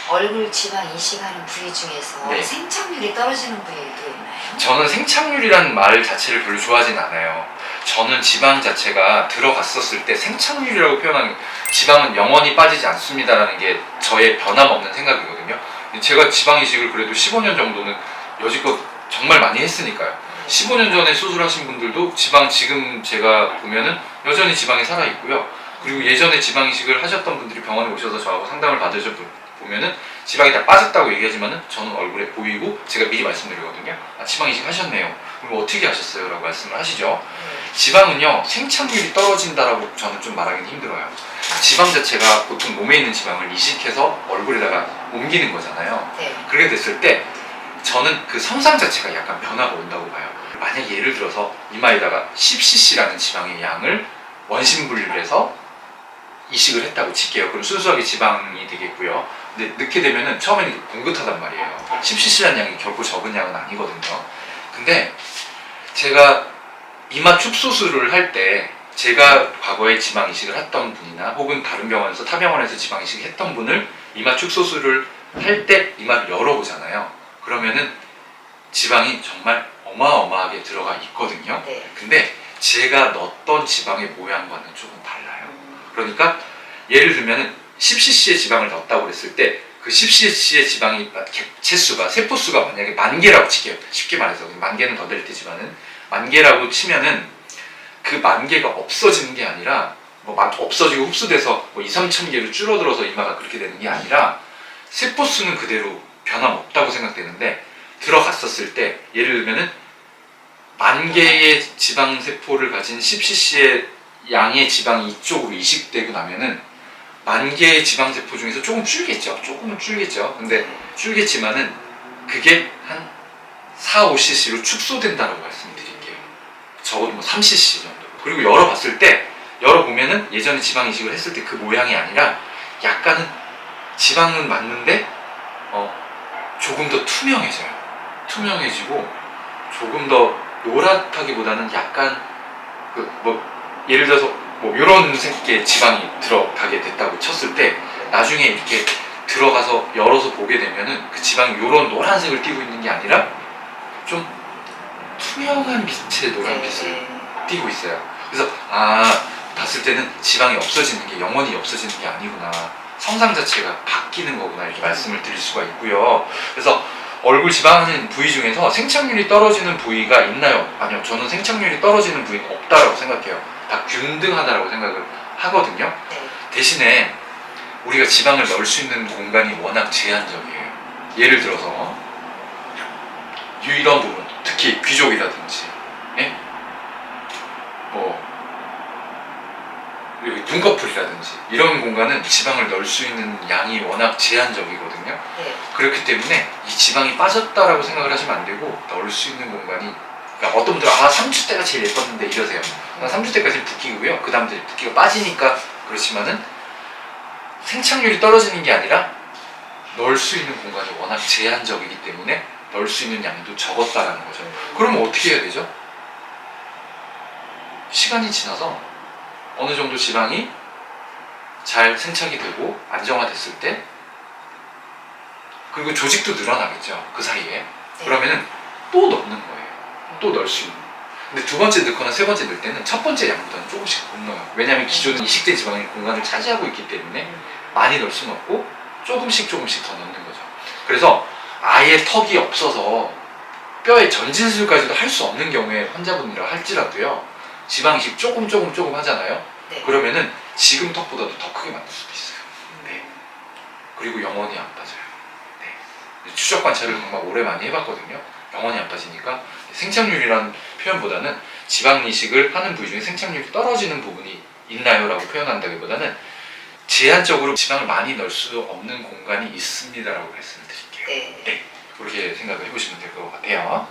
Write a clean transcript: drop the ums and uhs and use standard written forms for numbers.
얼굴 지방 이식하는 부위 중에서 네. 생착률이 떨어지는 부위도 있나요? 저는 생착률이라는 말 자체를 별로 좋아하진 않아요. 저는 지방 자체가 들어갔었을 때 생착률이라고 표현하는, 지방은 영원히 빠지지 않습니다라는 게 저의 변함없는 생각이거든요. 제가 지방 이식을 그래도 15년 정도는 여지껏 정말 많이 했으니까요. 15년 전에 수술하신 분들도 지방, 지금 제가 보면은 여전히 지방이 살아있고요. 그리고 예전에 지방 이식을 하셨던 분들이 병원에 오셔서 저하고 상담을 받으셔 보면은 지방이 다 빠졌다고 얘기하지만은 저는 얼굴에 보이고 제가 미리 말씀드리거든요. 아, 지방 이식 하셨네요. 그럼 어떻게 하셨어요? 라고 말씀을 하시죠. 지방은요, 생착률이 떨어진다라고 저는 좀 말하기는 힘들어요. 지방 자체가 보통 몸에 있는 지방을 이식해서 얼굴에다가 옮기는 거잖아요. 네. 그렇게 됐을 때 저는 그 성상 자체가 약간 변화가 온다고 봐요. 만약 예를 들어서 이마에다가 10cc라는 지방의 양을 원심 분리를 해서 이식을 했다고 칠게요. 그럼 순수하게 지방이 되겠고요. 근데 넣게 되면은 처음에는 봉긋하단 말이에요. 10cc라는 양이 결코 적은 양은 아니거든요. 근데 제가 이마 축소술을 할 때, 제가 과거에 지방 이식을 했던 분이나 혹은 다른 병원에서, 타 병원에서 지방 이식을 했던 분을 이마 축소술을 할 때 이마를 열어보잖아요. 그러면은 지방이 정말 어마어마하게 들어가 있거든요. 네. 근데 제가 넣었던 지방의 모양과는 조금 달라요. 그러니까 예를 들면 10cc의 지방을 넣었다고 그랬을 때 그 10cc의 지방이 객체수가, 세포수가 만약에 10,000개라고 칠게요. 쉽게 말해서 10,000개는 더 될 테지만은 10,000개라고 치면은 그 10,000개가 없어지는 게 아니라 뭐 없어지고 흡수돼서 뭐 2,000~3,000 개로 줄어들어서 이마가 그렇게 되는 게 아니라 세포수는 그대로 변함없다고 생각되는데, 들어갔었을 때 예를 들면은 10,000개의 지방 세포를 가진 10cc의 양의 지방이 이쪽으로 이식되고 나면은 10,000개의 지방 세포 중에서 조금 줄겠죠. 조금은 줄겠죠. 근데 줄겠지만은 그게 한 4~5cc로 축소된다고 말씀드릴게요. 적어도 뭐 3cc 정도. 그리고 열어봤을 때, 열어보면은 예전에 지방 이식을 했을 때 그 모양이 아니라 약간은 지방은 맞는데 조금 더 투명해져요. 투명해지고 조금 더 노랗다기보다는 약간 예를 들어서 이런 색의 지방이 들어가게 됐다고 쳤을 때 나중에 이렇게 들어가서 열어서 보게 되면은 그 지방이 이런 노란색을 띠고 있는 게 아니라 좀 투명한 빛의 노란빛을 띠고 있어요. 그래서 봤을 때는 지방이 없어지는 게 영원히 없어지는 게 아니구나, 성상 자체가 바뀌는 거구나, 이렇게 말씀을 드릴 수가 있고요. 그래서 얼굴 지방하는 부위 중에서 생착률이 떨어지는 부위가 있나요? 아니요, 저는 생착률이 떨어지는 부위는 없다라고 생각해요. 다 균등하다라고 생각을 하거든요. 대신에 우리가 지방을 넣을 수 있는 공간이 워낙 제한적이에요. 예를 들어서 이런 부분, 특히 귀족이라든지 눈꺼풀이라든지 이런 공간은 지방을 넣을 수 있는 양이 워낙 제한적이거든요. 그렇기 때문에 이 지방이 빠졌다라고 생각을 하시면 안 되고, 넣을 수 있는 공간이, 그러니까 어떤 분들은 3주 때가 제일 예뻤는데 이러세요. 3주 때까지는 붓기고요. 그 다음 붓기가 빠지니까 그렇지만은 생착률이 떨어지는 게 아니라 넣을 수 있는 공간이 워낙 제한적이기 때문에 넣을 수 있는 양도 적었다라는 거죠. 그러면 어떻게 해야 되죠? 시간이 지나서 어느 정도 지방이 잘 생착이 되고 안정화됐을 때, 그리고 조직도 늘어나겠죠, 그 사이에. 그러면은 또 넣는 거예요. 또 넣을 수 있는. 근데 두 번째 넣거나 세 번째 넣을 때는 첫 번째 양보다는 조금씩 못 넣어요. 왜냐하면 기존에 이식된 지방이 공간을 차지하고 있기 때문에 많이 넣을 수는 없고 조금씩 더 넣는 거죠. 그래서 아예 턱이 없어서 뼈에 전진술까지도 할 수 없는 경우에 환자분이라 할지라도요, 지방 이식 조금 하잖아요. 그러면은 지금 턱보다도 더 크게 만들 수도 있어요. 그리고 영원히 안 빠져요. 추적 관찰을 정말 오래 많이 해봤거든요. 영원히 안 빠지니까 생착률이라는 표현보다는 지방 이식을 하는 부위 중에 생착률이 떨어지는 부분이 있나요? 라고 표현한다기보다는 제한적으로 지방을 많이 넣을 수 없는 공간이 있습니다 라고 말씀을 드릴게요. 그렇게 생각을 해보시면 될 것 같아요.